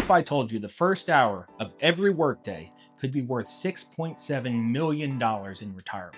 if I told you the first hour of every workday could be worth $6.7 million in retirement?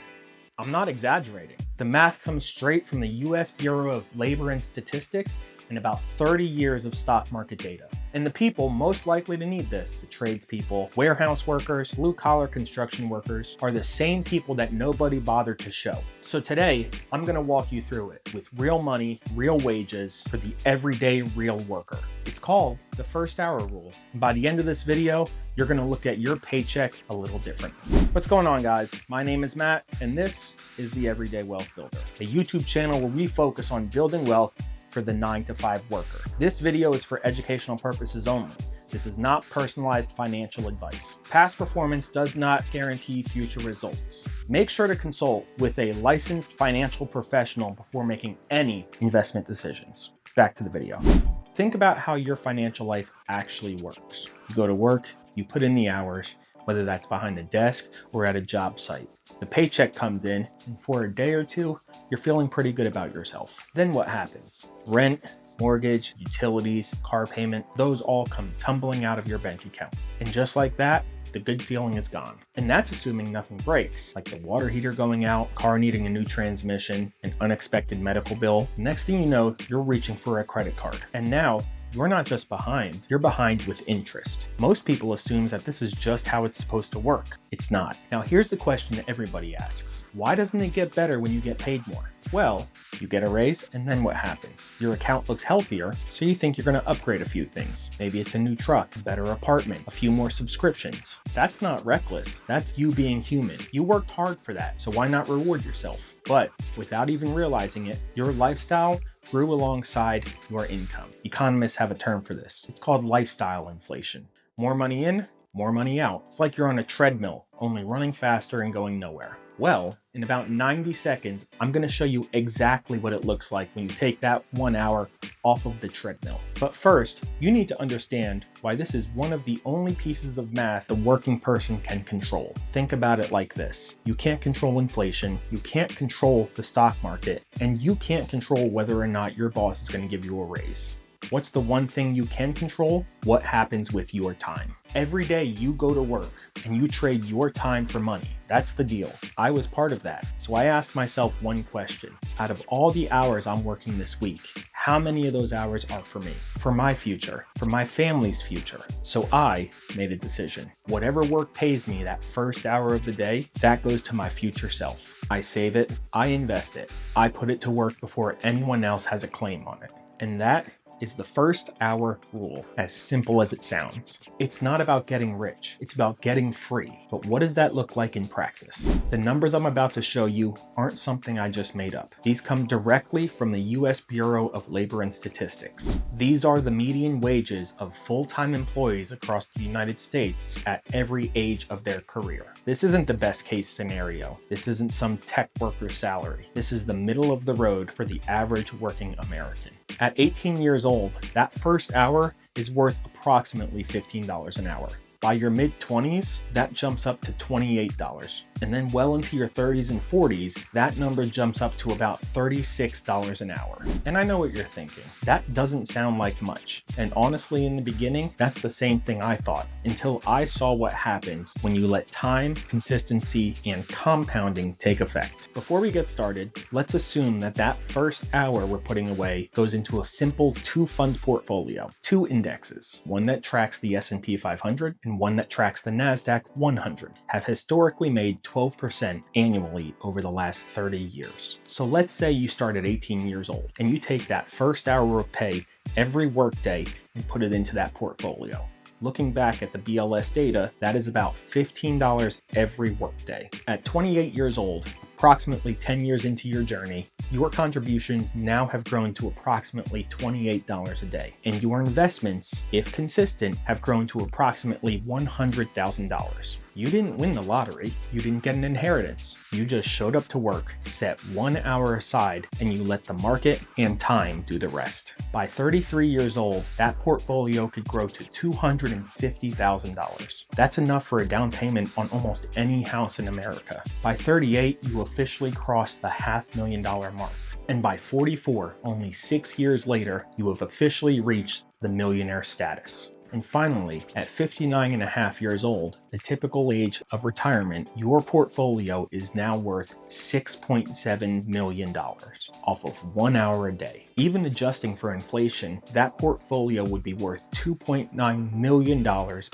I'm not exaggerating. The math comes straight from the US Bureau of Labor and Statistics and about 30 years of stock market data. And the people most likely to need this, the tradespeople, warehouse workers, blue-collar construction workers, are the same people that nobody bothered to show. So today, I'm gonna walk you through it with real money, real wages for the everyday real worker. It's called the first hour rule. And by the end of this video, you're gonna look at your paycheck a little different. What's going on, guys? My name is Matt, and this is the Everyday Wealth Builder, a YouTube channel where we focus on building wealth for the 9-to-5 worker. This video is for educational purposes only. This is not personalized financial advice. Past performance does not guarantee future results. Make sure to consult with a licensed financial professional before making any investment decisions. Back to the video. Think about how your financial life actually works. You go to work, you put in the hours, whether that's behind the desk or at a job site. The paycheck comes in, and for a day or two, you're feeling pretty good about yourself. Then what happens? Rent, mortgage, utilities, car payment, those all come tumbling out of your bank account. And just like that, the good feeling is gone. And that's assuming nothing breaks, like the water heater going out, car needing a new transmission, an unexpected medical bill. Next thing you know, you're reaching for a credit card. And now, you're not just behind, you're behind with interest. Most people assume that this is just how it's supposed to work. It's not. Now here's the question that everybody asks. Why doesn't it get better when you get paid more? Well, you get a raise, and then what happens? Your account looks healthier, so you think you're gonna upgrade a few things. Maybe it's a new truck, a better apartment, a few more subscriptions. That's not reckless, that's you being human. You worked hard for that, so why not reward yourself? But without even realizing it, your lifestyle grew alongside your income. Economists have a term for this. It's called lifestyle inflation. More money in, more money out. It's like you're on a treadmill, only running faster and going nowhere. Well, in about 90 seconds, I'm gonna show you exactly what it looks like when you take that 1 hour off of the treadmill. But first, you need to understand why this is one of the only pieces of math the working person can control. Think about it like this. You can't control inflation, you can't control the stock market, and you can't control whether or not your boss is gonna give you a raise. What's the one thing you can control? What happens with your time. Every day you go to work and you trade your time for money. That's the deal. I was part of that. So I asked myself one question. Out of all the hours I'm working this week, how many of those hours are for me? For my future, for my family's future. So I made a decision. Whatever work pays me that first hour of the day, that goes to my future self. I save it, I invest it, I put it to work before anyone else has a claim on it. And that is the first hour rule, as simple as it sounds. It's not about getting rich, it's about getting free. But what does that look like in practice? The numbers I'm about to show you aren't something I just made up. These come directly from the US Bureau of Labor and Statistics. These are the median wages of full-time employees across the United States at every age of their career. This isn't the best case scenario. This isn't some tech worker's salary. This is the middle of the road for the average working American. At 18 years old, that first hour is worth approximately $15 an hour. By your mid-20s, that jumps up to $28. And then well into your 30s and 40s, that number jumps up to about $36 an hour. And I know what you're thinking. That doesn't sound like much. And honestly, in the beginning, that's the same thing I thought, until I saw what happens when you let time, consistency, and compounding take effect. Before we get started, let's assume that that first hour we're putting away goes into a simple two-fund portfolio, two indexes, one that tracks the S&P 500 and one that tracks the NASDAQ 100, have historically made 12% annually over the last 30 years. So let's say you start at 18 years old and you take that first hour of pay every workday and put it into that portfolio. Looking back at the BLS data, that is about $15 every workday. At 28 years old, approximately 10 years into your journey, your contributions now have grown to approximately $28 a day, and your investments, if consistent, have grown to approximately $100,000. You didn't win the lottery, you didn't get an inheritance. You just showed up to work, set 1 hour aside, and you let the market and time do the rest. By 33 years old, that portfolio could grow to $250,000. That's enough for a down payment on almost any house in America. By 38, you officially crossed the $500,000 mark. And by 44, only 6 years later, you have officially reached the millionaire status. And finally, at 59 and a half years old, the typical age of retirement, your portfolio is now worth $6.7 million off of 1 hour a day. Even adjusting for inflation, that portfolio would be worth $2.9 million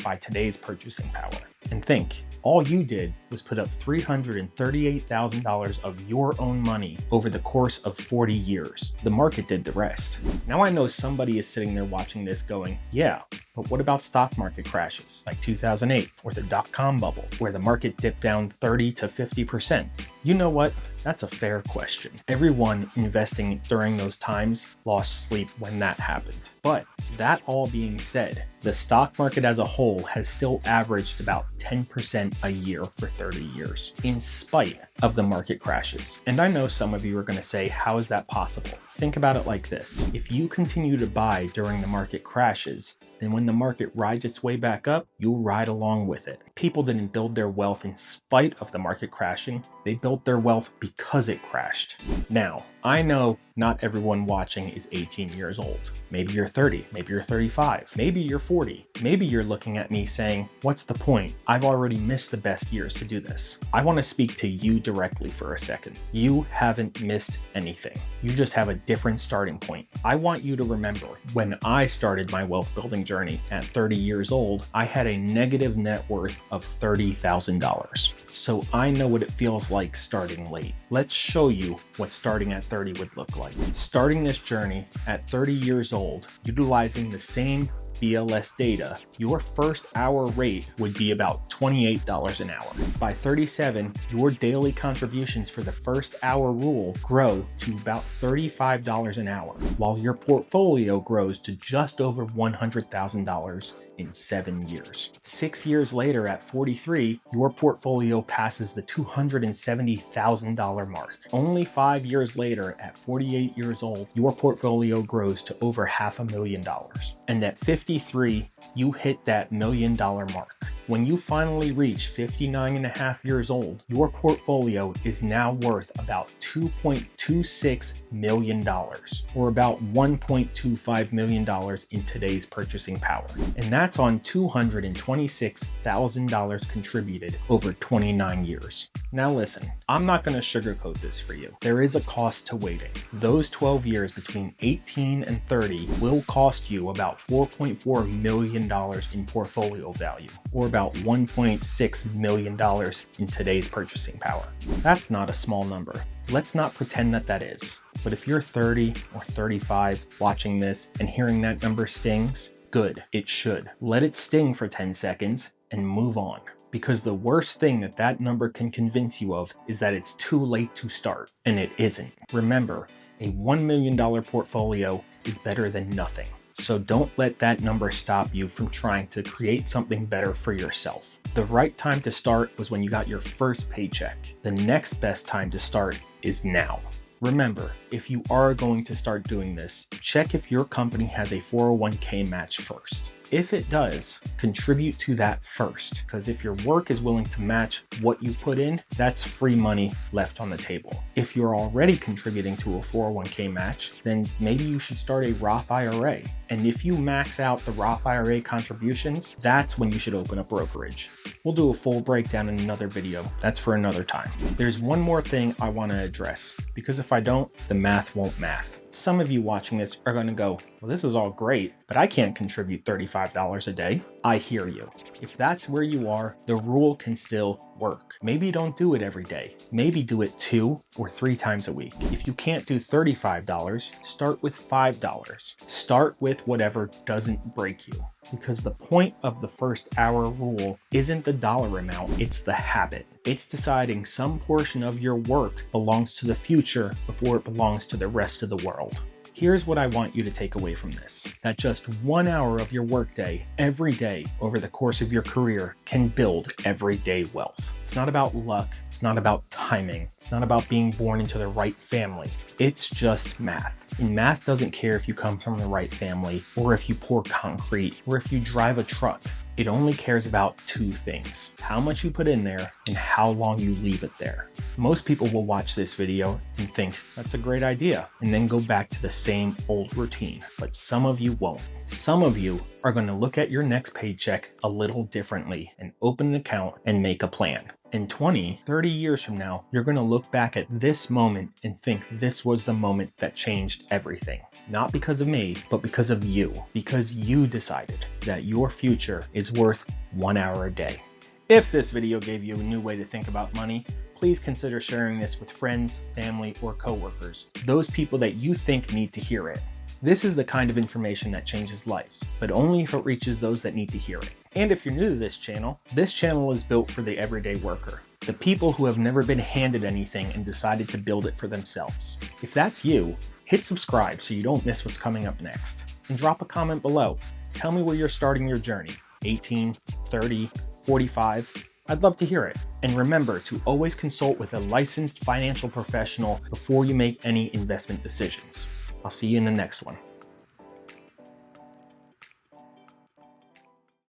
by today's purchasing power. And think, all you did was put up $338,000 of your own money over the course of 40 years. The market did the rest. Now I know somebody is sitting there watching this going, yeah, but what about stock market crashes like 2008 or the dot-com bubble where the market dipped down 30 to 50%? You know what? That's a fair question. Everyone investing during those times lost sleep when that happened. But that all being said, the stock market as a whole has still averaged about 10% a year for 30 years, in spite of the market crashes. And I know some of you are going to say, how is that possible? Think about it like this. If you continue to buy during the market crashes, then when the market rides its way back up, you'll ride along with it. People didn't build their wealth in spite of the market crashing. They built their wealth because it crashed. Now, I know not everyone watching is 18 years old. Maybe you're 30, maybe you're 35, maybe you're 40. Maybe you're looking at me saying, what's the point? I've already missed the best years to do this. I want to speak to you directly for a second. You haven't missed anything. You just have a different starting point. I want you to remember when I started my wealth building journey at 30 years old, I had a negative net worth of $30,000. So I know what it feels like starting late. Let's show you what starting at 30 would look like. Starting this journey at 30 years old, utilizing the same BLS data, your first hour rate would be about $28 an hour. By 37, your daily contributions for the first hour rule grow to about $35 an hour, while your portfolio grows to just over $100,000 in 7 years. 6 years later at 43, your portfolio passes the $270,000 mark. Only 5 years later at 48 years old, your portfolio grows to over $500,000. And at 53, you hit that $1 million mark. When you finally reach 59 and a half years old, your portfolio is now worth about $2.26 million, or about $1.25 million in today's purchasing power. And that's on $226,000 contributed over 29 years. Now listen, I'm not going to sugarcoat this for you. There is a cost to waiting. Those 12 years between 18 and 30 will cost you about $4.4 million in portfolio value, or about $1.6 million in today's purchasing power. That's not a small number. Let's not pretend that that is. But if you're 30 or 35 watching this and hearing that number stings, good, it should. Let it sting for 10 seconds and move on. Because the worst thing that that number can convince you of is that it's too late to start, and it isn't. Remember, a $1 million portfolio is better than nothing. So don't let that number stop you from trying to create something better for yourself. The right time to start was when you got your first paycheck. The next best time to start is now. Remember, if you are going to start doing this, check if your company has a 401k match first. If it does, contribute to that first, because if your work is willing to match what you put in, that's free money left on the table. If you're already contributing to a 401k match, then maybe you should start a Roth IRA. And if you max out the Roth IRA contributions, that's when you should open a brokerage. We'll do a full breakdown in another video. That's for another time. There's one more thing I want to address, because if I don't, the math won't math. Some of you watching this are going to go, well, this is all great, but I can't contribute $35 a day. I hear you. If that's where you are, the rule can still work. Maybe don't do it every day. Maybe do it 2 or 3 times a week. If you can't do $35, start with $5. Start with whatever doesn't break you. Because the point of the first hour rule isn't the dollar amount, it's the habit. It's deciding some portion of your work belongs to the future before it belongs to the rest of the world. Here's what I want you to take away from this, that just 1 hour of your workday every day over the course of your career can build everyday wealth. It's not about luck. It's not about timing. It's not about being born into the right family. It's just math. And math doesn't care if you come from the right family, or if you pour concrete, or if you drive a truck. It only cares about two things: how much you put in there and how long you leave it there. Most people will watch this video and think that's a great idea and then go back to the same old routine, but some of you won't. Some of you are going to look at your next paycheck a little differently and open an account and make a plan. In 20, 30 years from now, you're going to look back at this moment and think this was the moment that changed everything. Not because of me, but because of you. Because you decided that your future is worth 1 hour a day. If this video gave you a new way to think about money, please consider sharing this with friends, family, or coworkers. Those people that you think need to hear it. This is the kind of information that changes lives, but only if it reaches those that need to hear it. And if you're new to this channel is built for the everyday worker, the people who have never been handed anything and decided to build it for themselves. If that's you, hit subscribe so you don't miss what's coming up next. And drop a comment below. Tell me where you're starting your journey, 18, 30, 45. I'd love to hear it. And remember to always consult with a licensed financial professional before you make any investment decisions. I'll see you in the next one.